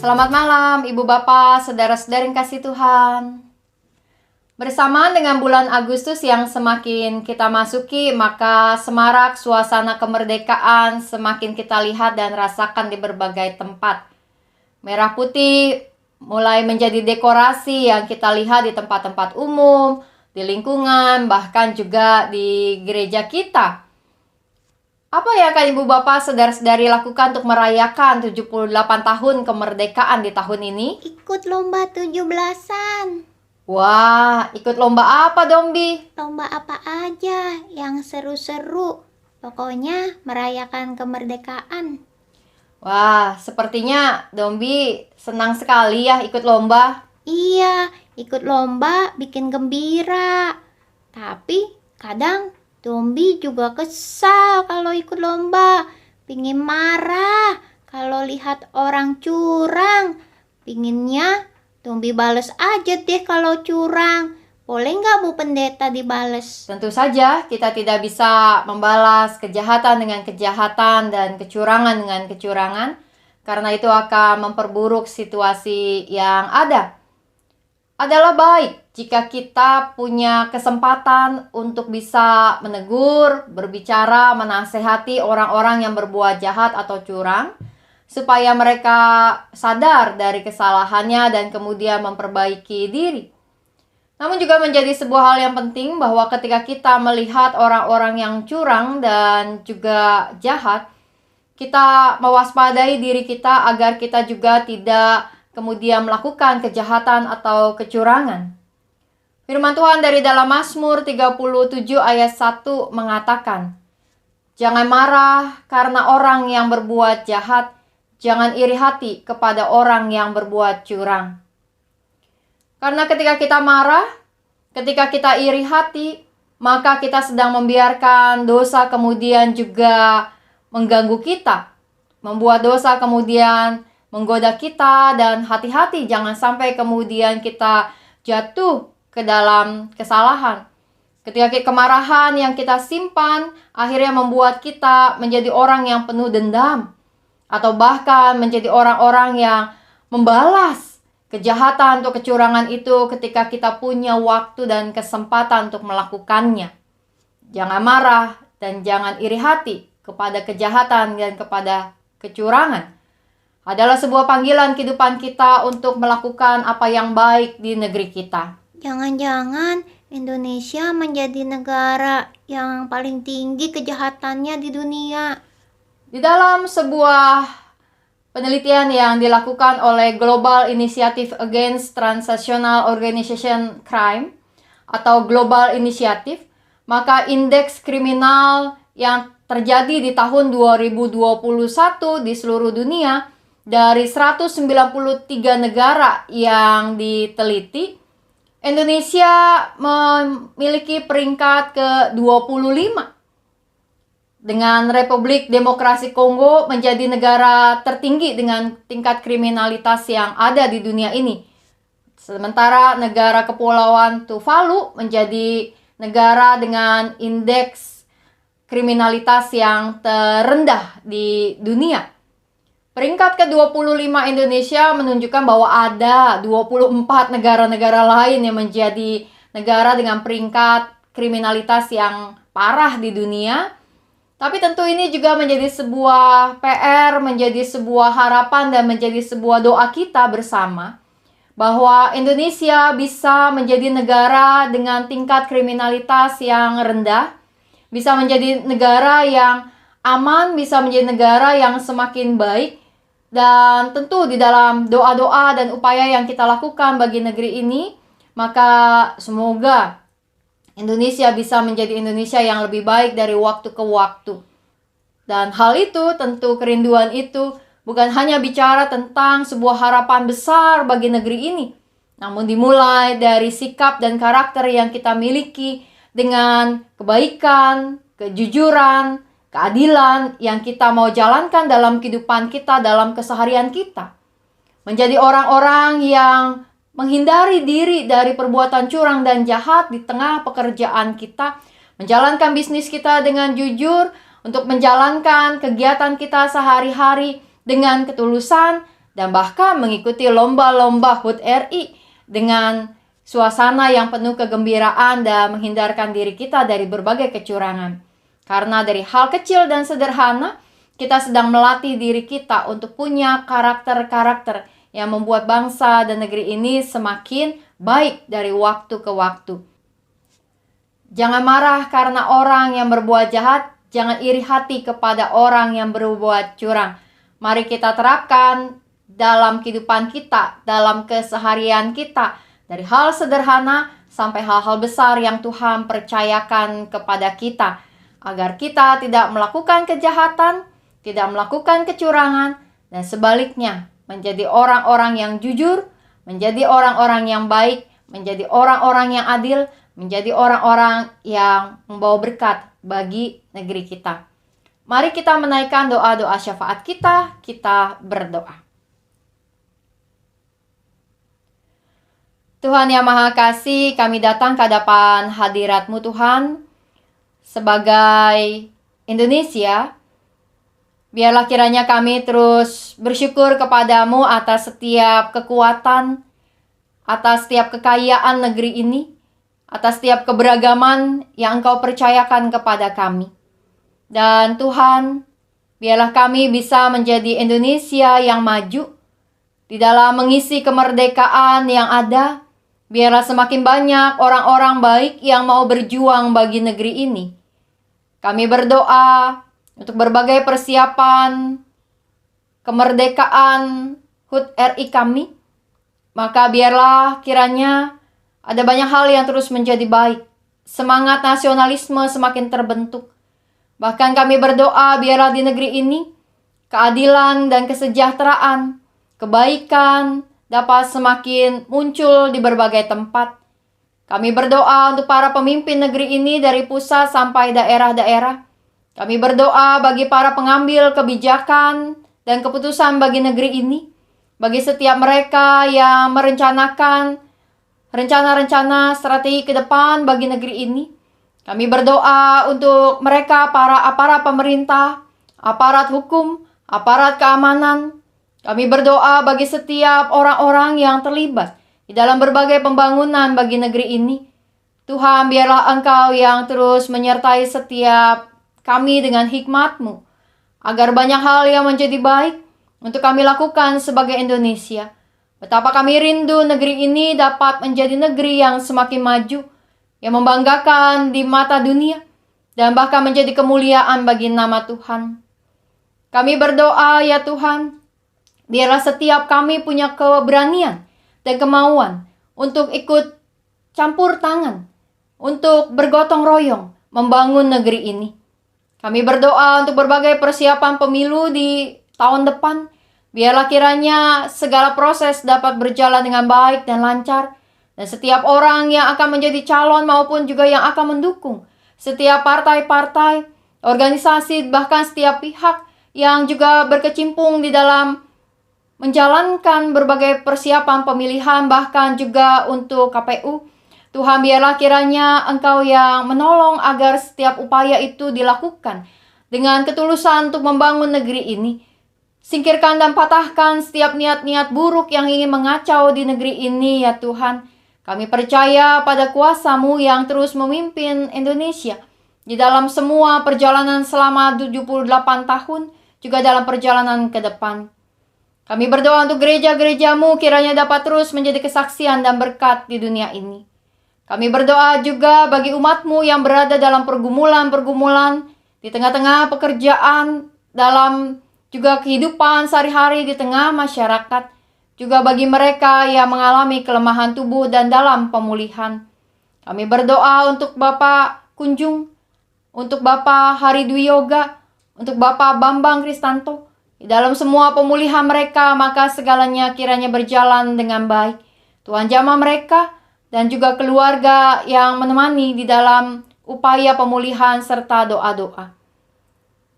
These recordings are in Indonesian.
Selamat malam, Ibu Bapak, saudara-saudara yang kasih Tuhan. Bersamaan dengan bulan Agustus yang semakin kita masuki, maka semarak suasana kemerdekaan semakin kita lihat dan rasakan di berbagai tempat. Merah putih mulai menjadi dekorasi yang kita lihat di tempat-tempat umum, di lingkungan, bahkan juga di gereja kita. Apa yang akan Ibu Bapak saudara-saudari lakukan untuk merayakan 78 tahun kemerdekaan di tahun ini? Ikut lomba 17-an. Wah, ikut lomba apa dong, Bi? Lomba apa aja yang seru-seru. Pokoknya merayakan kemerdekaan. Wah, sepertinya Dombi senang sekali ya ikut lomba. Iya, ikut lomba bikin gembira. Tapi kadang Dombi juga kesal kalau ikut lomba. Pingin marah kalau lihat orang curang. Pinginnya Dombi bales aja deh kalau curang. Boleh nggak Bu Pendeta dibales? Tentu saja kita tidak bisa membalas kejahatan dengan kejahatan dan kecurangan dengan kecurangan, karena itu akan memperburuk situasi yang ada. Adalah baik jika kita punya kesempatan untuk bisa menegur, berbicara, menasehati orang-orang yang berbuat jahat atau curang, supaya mereka sadar dari kesalahannya dan kemudian memperbaiki diri. Namun juga menjadi sebuah hal yang penting bahwa ketika kita melihat orang-orang yang curang dan juga jahat, kita mewaspadai diri kita agar kita juga tidak kemudian melakukan kejahatan atau kecurangan. Firman Tuhan dari dalam Mazmur 37 ayat 1 mengatakan, "Jangan marah karena orang yang berbuat jahat, jangan iri hati kepada orang yang berbuat curang." Karena ketika kita marah, ketika kita iri hati, maka kita sedang membiarkan dosa kemudian juga mengganggu kita, membuat dosa kemudian menggoda kita, dan hati-hati jangan sampai kemudian kita jatuh ke dalam kesalahan. Ketika kemarahan yang kita simpan akhirnya membuat kita menjadi orang yang penuh dendam, atau bahkan menjadi orang-orang yang membalas kejahatan atau kecurangan itu ketika kita punya waktu dan kesempatan untuk melakukannya. Jangan marah dan jangan iri hati kepada kejahatan dan kepada kecurangan. Adalah sebuah panggilan kehidupan kita untuk melakukan apa yang baik di negeri kita. Jangan-jangan Indonesia menjadi negara yang paling tinggi kejahatannya di dunia. Di dalam sebuah penelitian yang dilakukan oleh Global Initiative Against Transnational Organization Crime atau Global Initiative, maka indeks kriminal yang terjadi di tahun 2021 di seluruh dunia dari 193 negara yang diteliti, Indonesia memiliki peringkat ke-25. Dengan Republik Demokrasi Kongo menjadi negara tertinggi dengan tingkat kriminalitas yang ada di dunia ini. Sementara negara Kepulauan Tuvalu menjadi negara dengan indeks kriminalitas yang terendah di dunia. Peringkat ke-25 Indonesia menunjukkan bahwa ada 24 negara-negara lain yang menjadi negara dengan peringkat kriminalitas yang parah di dunia. Tapi tentu ini juga menjadi sebuah PR, menjadi sebuah harapan dan menjadi sebuah doa kita bersama bahwa Indonesia bisa menjadi negara dengan tingkat kriminalitas yang rendah, bisa menjadi negara yang aman, bisa menjadi negara yang semakin baik. Dan tentu di dalam doa-doa dan upaya yang kita lakukan bagi negeri ini, maka semoga Indonesia bisa menjadi Indonesia yang lebih baik dari waktu ke waktu. Dan hal itu, tentu kerinduan itu bukan hanya bicara tentang sebuah harapan besar bagi negeri ini, namun dimulai dari sikap dan karakter yang kita miliki dengan kebaikan, kejujuran, keadilan yang kita mau jalankan dalam kehidupan kita, dalam keseharian kita. Menjadi orang-orang yang menghindari diri dari perbuatan curang dan jahat di tengah pekerjaan kita. Menjalankan bisnis kita dengan jujur, untuk menjalankan kegiatan kita sehari-hari dengan ketulusan, dan bahkan mengikuti lomba-lomba HUT RI dengan suasana yang penuh kegembiraan dan menghindarkan diri kita dari berbagai kecurangan. Karena dari hal kecil dan sederhana, kita sedang melatih diri kita untuk punya karakter-karakter yang membuat bangsa dan negeri ini semakin baik dari waktu ke waktu. Jangan marah karena orang yang berbuat jahat, jangan iri hati kepada orang yang berbuat curang. Mari kita terapkan dalam kehidupan kita, dalam keseharian kita, dari hal sederhana sampai hal-hal besar yang Tuhan percayakan kepada kita, agar kita tidak melakukan kejahatan, tidak melakukan kecurangan, dan sebaliknya menjadi orang-orang yang jujur, menjadi orang-orang yang baik, menjadi orang-orang yang adil, menjadi orang-orang yang membawa berkat bagi negeri kita. Mari kita menaikkan doa-doa syafaat kita berdoa. Tuhan yang Maha Kasih, kami datang ke hadapan hadirat-Mu Tuhan. Sebagai Indonesia, biarlah kiranya kami terus bersyukur kepadamu atas setiap kekuatan, atas setiap kekayaan negeri ini, atas setiap keberagaman yang Engkau percayakan kepada kami. Dan Tuhan, biarlah kami bisa menjadi Indonesia yang maju di dalam mengisi kemerdekaan yang ada. Biarlah semakin banyak orang-orang baik yang mau berjuang bagi negeri ini. Kami berdoa untuk berbagai persiapan kemerdekaan HUT RI kami. Maka biarlah kiranya ada banyak hal yang terus menjadi baik. Semangat nasionalisme semakin terbentuk. Bahkan kami berdoa biarlah di negeri ini keadilan dan kesejahteraan, kebaikan dapat semakin muncul di berbagai tempat. Kami berdoa untuk para pemimpin negeri ini dari pusat sampai daerah-daerah. Kami berdoa bagi para pengambil kebijakan dan keputusan bagi negeri ini. Bagi setiap mereka yang merencanakan rencana-rencana strategi ke depan bagi negeri ini. Kami berdoa untuk mereka, para aparat pemerintah, aparat hukum, aparat keamanan. Kami berdoa bagi setiap orang-orang yang terlibat di dalam berbagai pembangunan bagi negeri ini. Tuhan, biarlah Engkau yang terus menyertai setiap kami dengan hikmat-Mu, agar banyak hal yang menjadi baik untuk kami lakukan sebagai Indonesia. Betapa kami rindu negeri ini dapat menjadi negeri yang semakin maju, yang membanggakan di mata dunia, dan bahkan menjadi kemuliaan bagi nama Tuhan. Kami berdoa, ya Tuhan, biarlah setiap kami punya keberanian dan kemauan untuk ikut campur tangan, untuk bergotong royong membangun negeri ini. Kami berdoa untuk berbagai persiapan pemilu di tahun depan. Biarlah kiranya segala proses dapat berjalan dengan baik dan lancar. Dan setiap orang yang akan menjadi calon maupun juga yang akan mendukung. Setiap partai-partai, organisasi, bahkan setiap pihak yang juga berkecimpung di dalam menjalankan berbagai persiapan pemilihan, bahkan juga untuk KPU. Tuhan, biarlah kiranya Engkau yang menolong agar setiap upaya itu dilakukan dengan ketulusan untuk membangun negeri ini. Singkirkan dan patahkan setiap niat-niat buruk yang ingin mengacau di negeri ini, ya Tuhan. Kami percaya pada kuasa-Mu yang terus memimpin Indonesia di dalam semua perjalanan selama 78 tahun, juga dalam perjalanan ke depan. Kami berdoa untuk gereja-gereja-Mu kiranya dapat terus menjadi kesaksian dan berkat di dunia ini. Kami berdoa juga bagi umat-Mu yang berada dalam pergumulan-pergumulan, di tengah-tengah pekerjaan, dalam juga kehidupan sehari-hari di tengah masyarakat, juga bagi mereka yang mengalami kelemahan tubuh dan dalam pemulihan. Kami berdoa untuk Bapak Kunjung, untuk Bapak Hari Dwi Yoga, untuk Bapak Bambang Kristanto. Di dalam semua pemulihan mereka, maka segalanya kiranya berjalan dengan baik. Tuhan jamah mereka dan juga keluarga yang menemani di dalam upaya pemulihan serta doa-doa.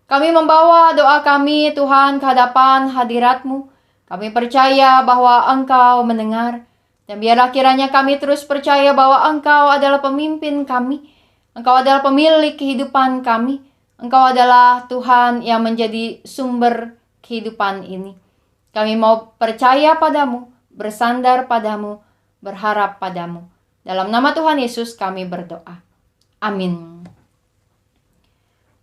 Kami membawa doa kami, Tuhan, ke hadapan hadirat-Mu. Kami percaya bahwa Engkau mendengar. Dan biarlah kiranya kami terus percaya bahwa Engkau adalah pemimpin kami. Engkau adalah pemilik kehidupan kami. Engkau adalah Tuhan yang menjadi sumber kehidupan ini. Kami mau percaya padamu, bersandar padamu, berharap padamu. Dalam nama Tuhan Yesus kami berdoa. Amin.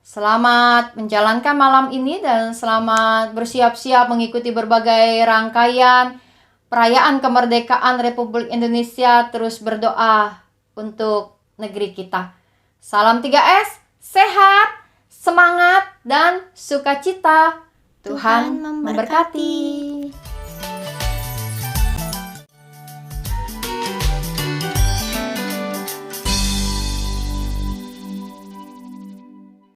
Selamat menjalankan malam ini dan selamat bersiap-siap mengikuti berbagai rangkaian perayaan kemerdekaan Republik Indonesia. Terus berdoa untuk negeri kita. Salam 3S, sehat, semangat, dan sukacita. Tuhan memberkati.